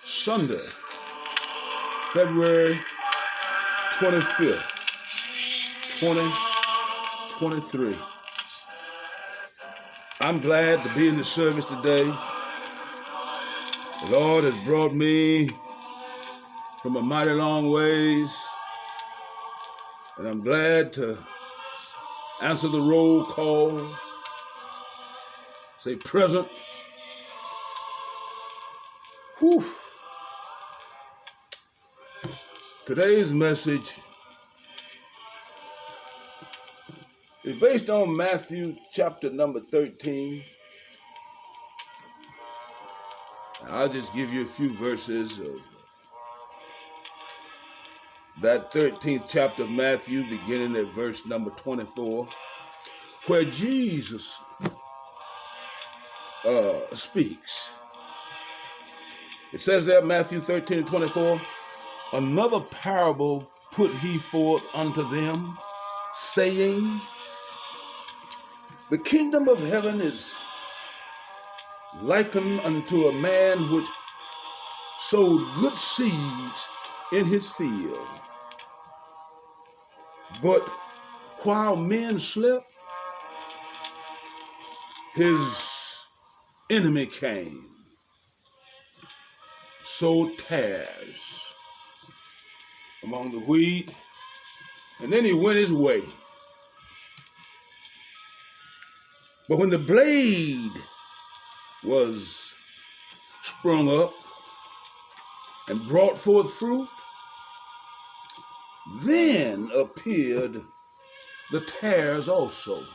Sunday, February 25th, 2023. I'm glad to be in the service today. The Lord has brought me from a mighty long ways, and I'm glad to answer the roll call, say present. Whew. Today's message is based on Matthew chapter number 13. I'll just give you a few verses of that 13th chapter of Matthew, beginning at verse number 24, where Jesus speaks. It says there, Matthew 13 and 24, another parable put he forth unto them, saying, the kingdom of heaven is likened unto a man which sowed good seeds in his field. But while men slept, his enemy came, sowed tares among the wheat, and then he went his way. But when the blade was sprung up and brought forth fruit, then appeared the tares also.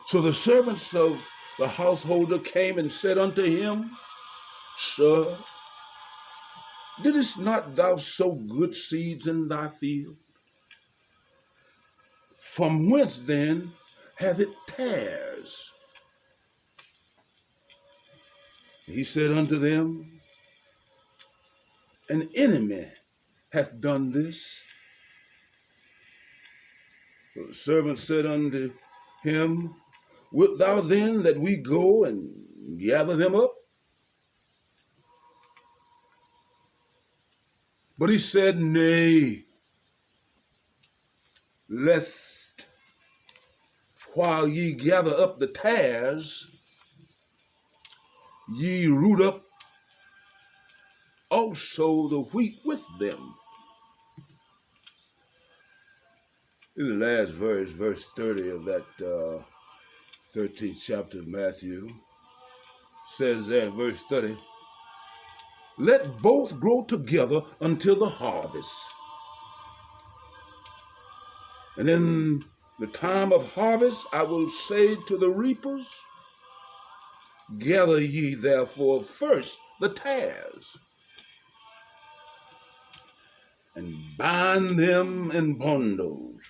So the servants of the householder came and said unto him, Sir, didst not thou sow good seeds in thy field? From whence then hath it tares? He said unto them, an enemy hath done this. The servant said unto him, wilt thou then that we go and gather them up? But he said, nay, lest while ye gather up the tares, ye root up also the wheat with them. In the last verse, verse 30 of that 13th chapter of Matthew, says there in verse 30, let both grow together until the harvest. And in the time of harvest, I will say to the reapers, gather ye therefore first the tares, and bind them in bundles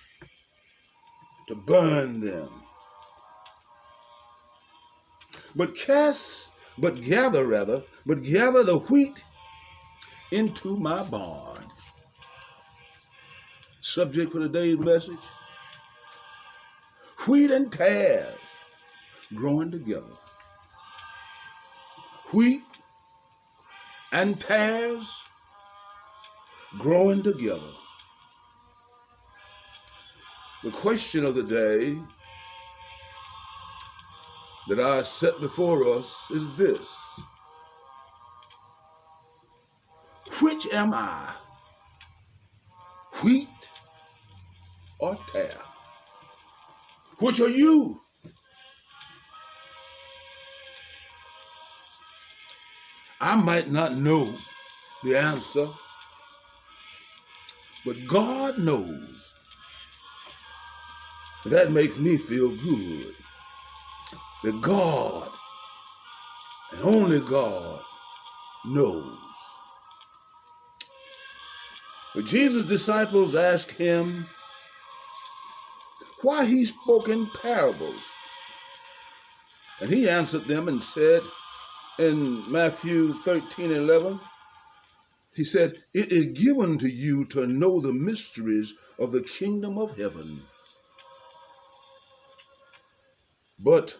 to burn them. But gather the wheat into my barn. Subject for today's message, wheat and tares growing together. Wheat and tares growing together. The question of the day that I set before us is this: which am I, wheat or tare? Which are you? I might not know the answer, but God knows. That makes me feel good. That God, and only God, knows. But Jesus' disciples asked him why he spoke in parables. And he answered them and said in Matthew 13:11, He said, it is given to you to know the mysteries of the kingdom of heaven. But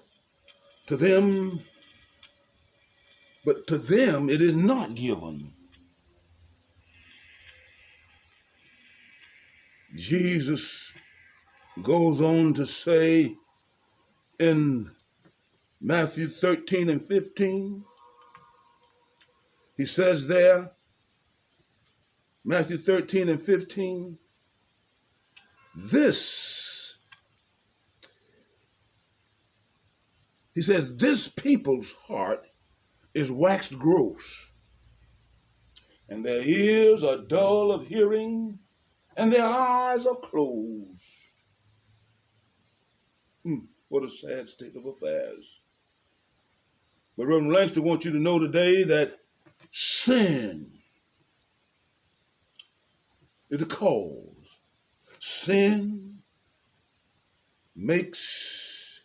to them it is not given. Jesus goes on to say in Matthew 13 and 15, he says there, Matthew 13 and 15, he says, this people's heart is waxed gross, and their ears are dull of hearing, and their eyes are closed. What a sad state of affairs. But Reverend Langston wants you to know today that sin is the cause. Sin makes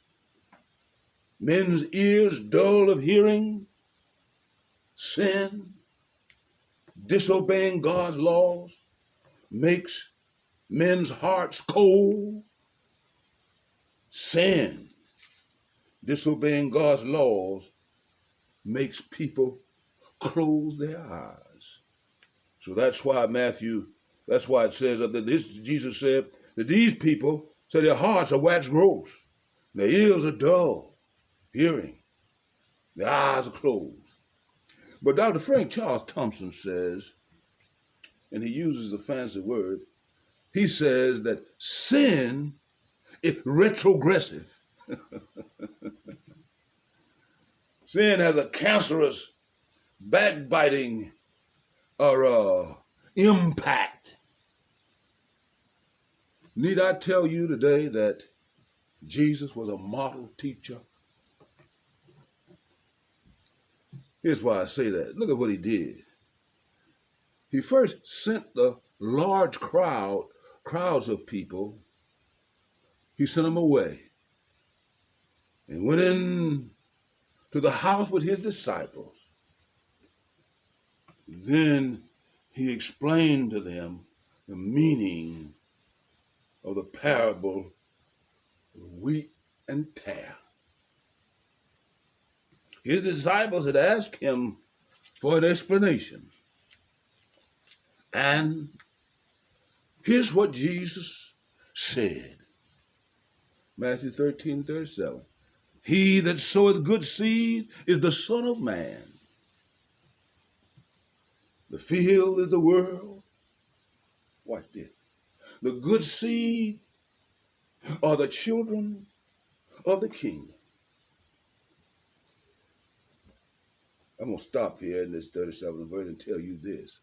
men's ears dull of hearing. Sin, disobeying God's laws, makes men's hearts cold. Sin, disobeying God's laws, makes people close their eyes. So that's why it says that Jesus said that these people say their hearts are waxed gross, their ears are dull, hearing, their eyes are closed. But Dr. Frank Charles Thompson says, and he uses a fancy word, he says that sin is retrogressive. Sin has a cancerous, backbiting, or impact. Need I tell you today that Jesus was a model teacher? Here's why I say that. Look at what he did. He first sent the large crowds of people, he sent them away and went in to the house with his disciples. Then he explained to them the meaning of the parable of wheat and tare. His disciples had asked him for an explanation. And here's what Jesus said. Matthew 13:37. He that soweth good seed is the Son of Man. The field is the world. Watch this. The good seed are the children of the kingdom. I'm going to stop here in this 37th verse and tell you this.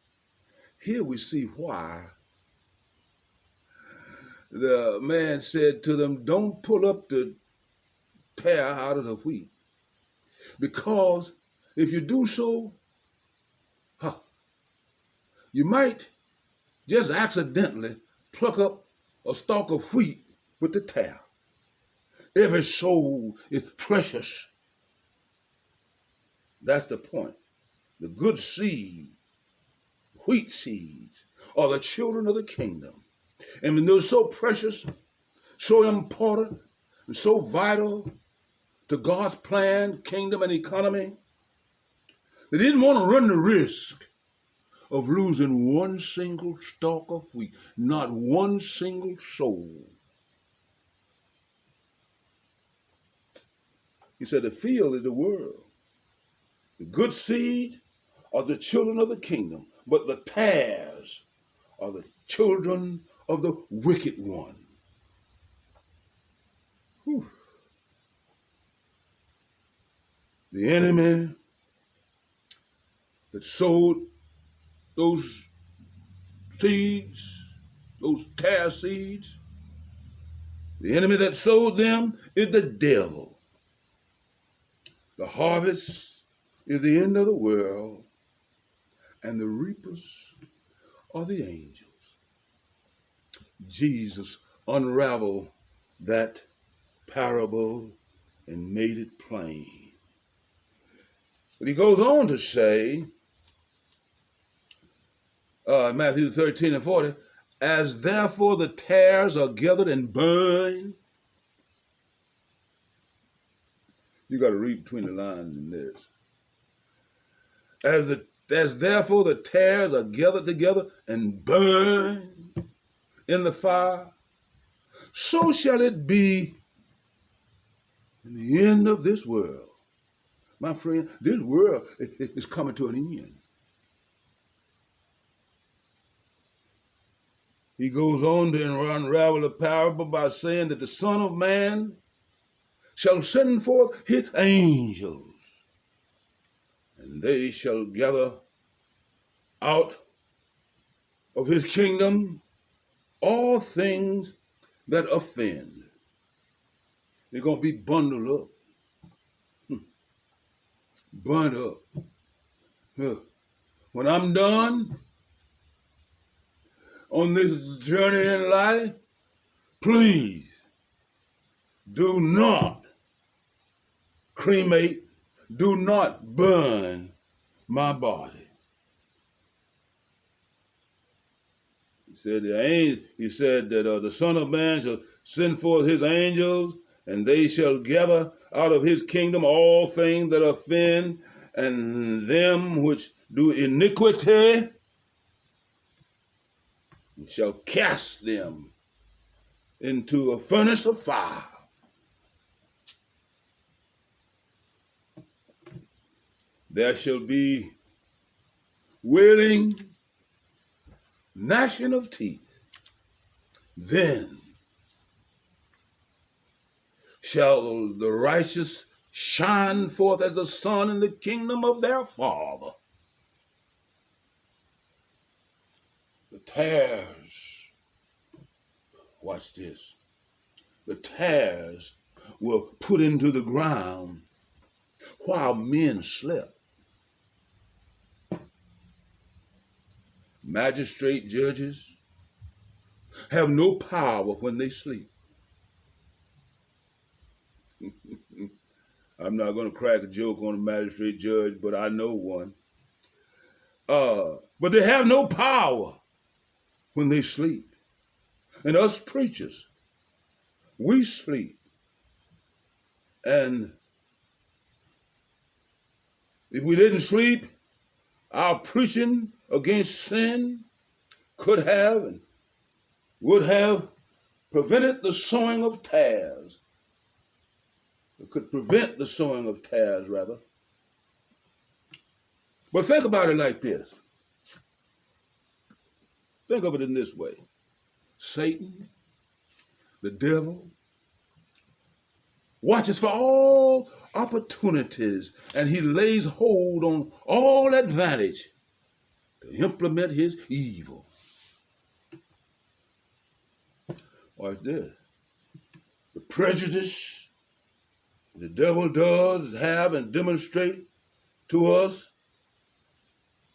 Here we see why the man said to them, don't pull up the tare out of the wheat. Because if you do so, you might just accidentally pluck up a stalk of wheat with the tare. Every soul is precious. That's the point. The good seed, wheat seeds, are the children of the kingdom. And when they're so precious, so important, and so vital to God's plan, kingdom, and economy, they didn't want to run the risk of losing one single stalk of wheat, not one single soul. He said, the field is the world. The good seed are the children of the kingdom, but the tares are the children of the wicked one. Whew. The enemy that sowed those seeds, those tare seeds, the enemy that sowed them is the devil. The harvest is the end of the world, and the reapers are the angels. Jesus unraveled that parable and made it plain. But he goes on to say Matthew 13 and 40, as therefore the tares are gathered and burned. You got to read between the lines in this. As therefore the tares are gathered together and burned in the fire, so shall it be in the end of this world. My friend, this world is coming to an end. He goes on to unravel the parable by saying that the Son of Man shall send forth his angels, and they shall gather out of his kingdom all things that offend. They're going to be bundled up, burnt up. When I'm done on this journey in life, please do not cremate, do not burn my body. He said that the Son of Man shall send forth his angels, and they shall gather out of his kingdom all things that offend, and them which do iniquity, and shall cast them into a furnace of fire. There shall be wailing, gnashing of teeth. Then shall the righteous shine forth as the sun in the kingdom of their Father. The tares, watch this, the tares were put into the ground while men slept. Magistrate judges have no power when they sleep. I'm not going to crack a joke on a magistrate judge, but I know one. But they have no power when they sleep. And us preachers, we sleep. And if we didn't sleep, our preaching against sin could have and would have prevented the sowing of tares. It could prevent the sowing of tares, rather. But think about it like this. Think of it in this way. Satan, the devil, watches for all opportunities, and he lays hold on all advantage to implement his evil. Watch this. The prejudice the devil does have and demonstrate to us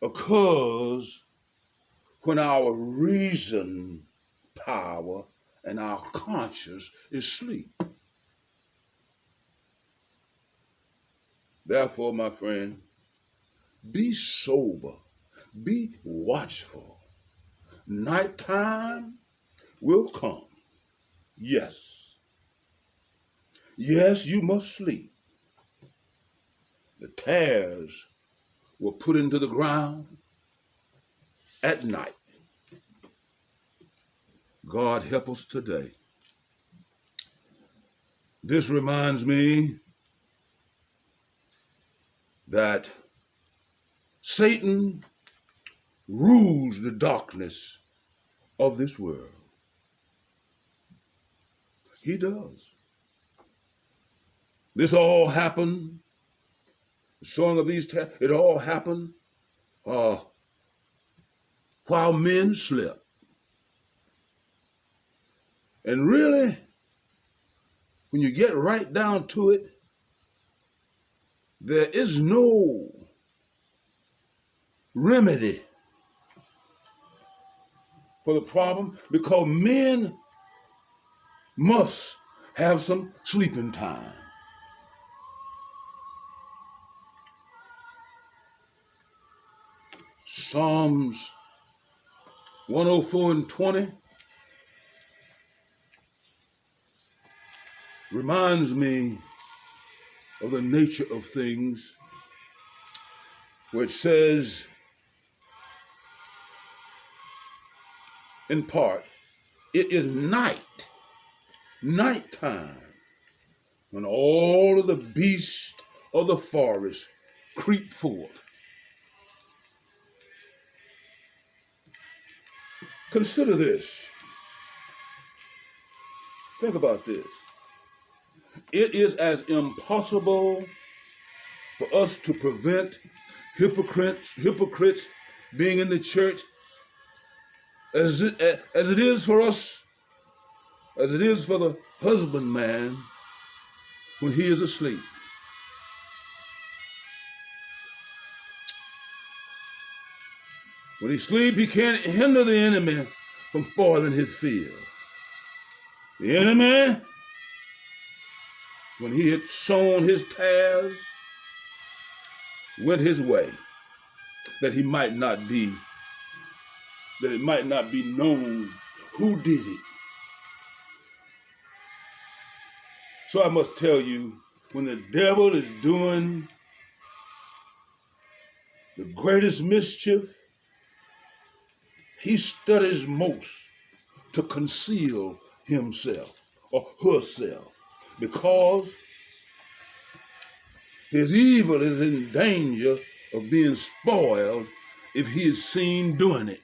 occurs when our reason power and our conscience is asleep. Therefore, my friend, be sober, be watchful. Nighttime will come. Yes. Yes, you must sleep. The tares were put into the ground at night. God help us today. This reminds me that Satan rules the darkness of this world. He does. This all happened, the sowing of these tares, it all happened while men slept. And really, when you get right down to it, there is no remedy for the problem because men must have some sleeping time. Psalms 104 and 20 reminds me of the nature of things, where it says, in part, it is nighttime, when all of the beasts of the forest creep forth. Consider this. Think about this. It is as impossible for us to prevent hypocrites being in the church as it is for us, as it is for the husbandman when he is asleep. When he sleeps, he can't hinder the enemy from spoiling his field. The enemy, when he had sown his tares, went his way, that it might not be known who did it. So I must tell you, when the devil is doing the greatest mischief, he studies most to conceal himself or herself, because his evil is in danger of being spoiled if he is seen doing it.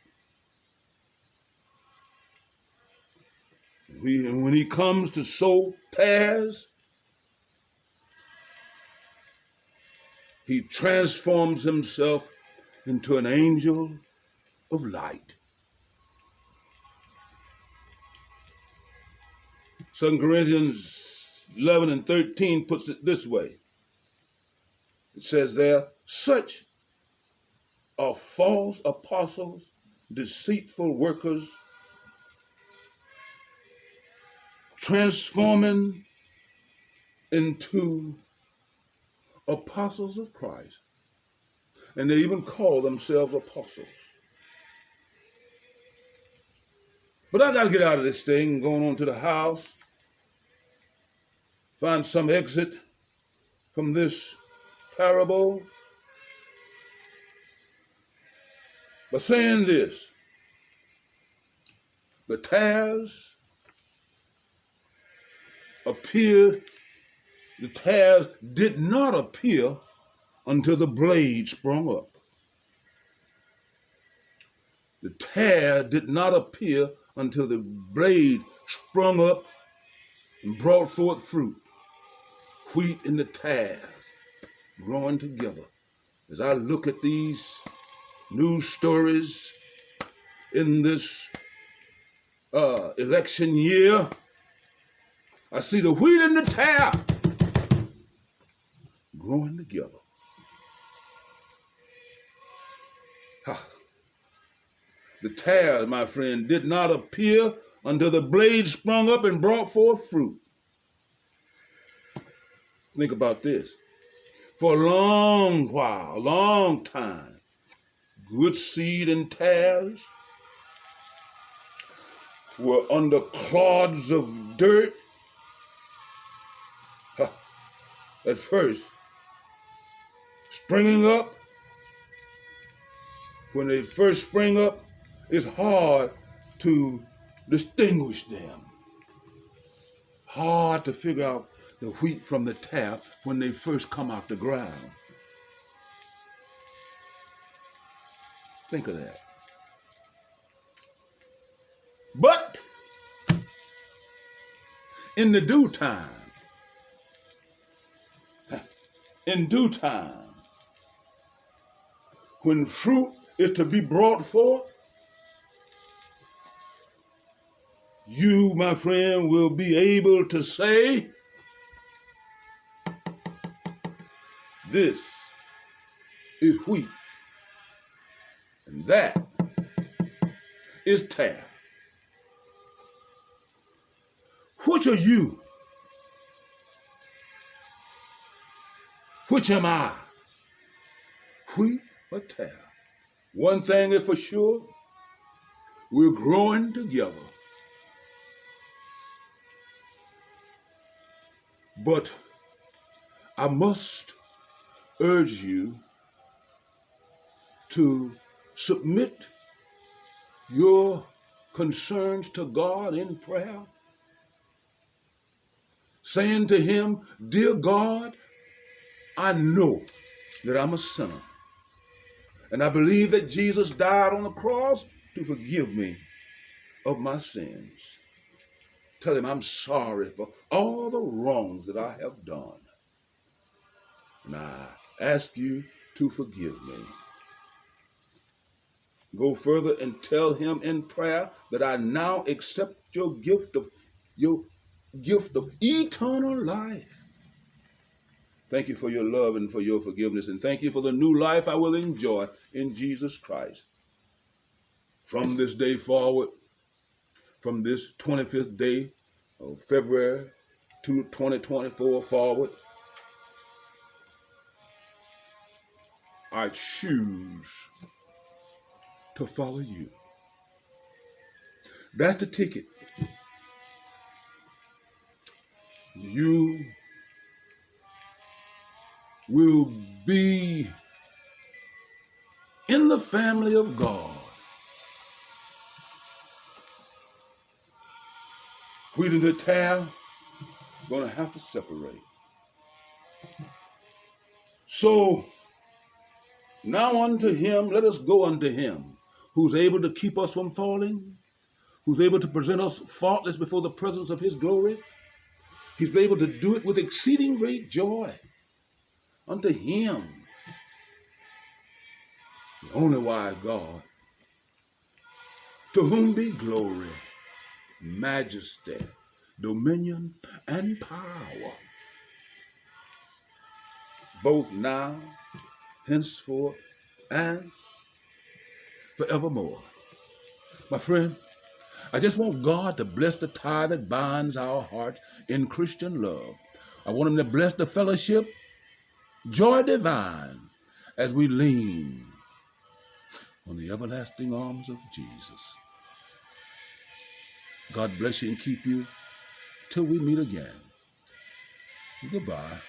And when he comes to sow tares, he transforms himself into an angel of light. 2 Corinthians 11 and 13 puts it this way. It says there, such are false apostles, deceitful workers, transforming into apostles of Christ. And they even call themselves apostles. But I got to get out of this thing, going on to the house, find some exit from this parable by saying this: the tares did not appear until the blade sprung up. The tare did not appear until the blade sprung up and brought forth fruit. Wheat and the tares growing together. As I look at these news stories in this election year, I see the wheat and the tare growing together. Ha. The tares, my friend, did not appear until the blade sprung up and brought forth fruit. Think about this. For a long while, a long time, good seed and tares were under clods of dirt. At first, springing up. When they first spring up, it's hard to distinguish them. Hard to figure out the wheat from the tare when they first come out the ground. Think of that. But in due time, when fruit is to be brought forth, you, my friend, will be able to say, this is wheat, and that is tare. Which are you? Which am I? Wheat or tare? One thing is for sure, We're growing together. But I must urge you to submit your concerns to God in prayer, saying to him, dear God, I know that I'm a sinner. And I believe that Jesus died on the cross to forgive me of my sins. Tell him I'm sorry for all the wrongs that I have done. And I ask you to forgive me. Go further and tell him in prayer that I now accept your gift of eternal life. Thank you for your love and for your forgiveness, and thank you for the new life I will enjoy in Jesus Christ. From this day forward, from this 25th day of February 2024 forward, I choose to follow you. That's the ticket. You will be in the family of God. Wheat and the tare going to have to separate. So now unto him, let us go unto him, who's able to keep us from falling, who's able to present us faultless before the presence of his glory. He's able to do it with exceeding great joy. Unto him, the only wise God, to whom be glory, majesty, dominion, and power, both now, henceforth, and forevermore. My friend, I just want God to bless the tie that binds our hearts in Christian love. I want him to bless the fellowship, joy divine, as we lean on the everlasting arms of Jesus. God bless you and keep you till we meet again. Goodbye.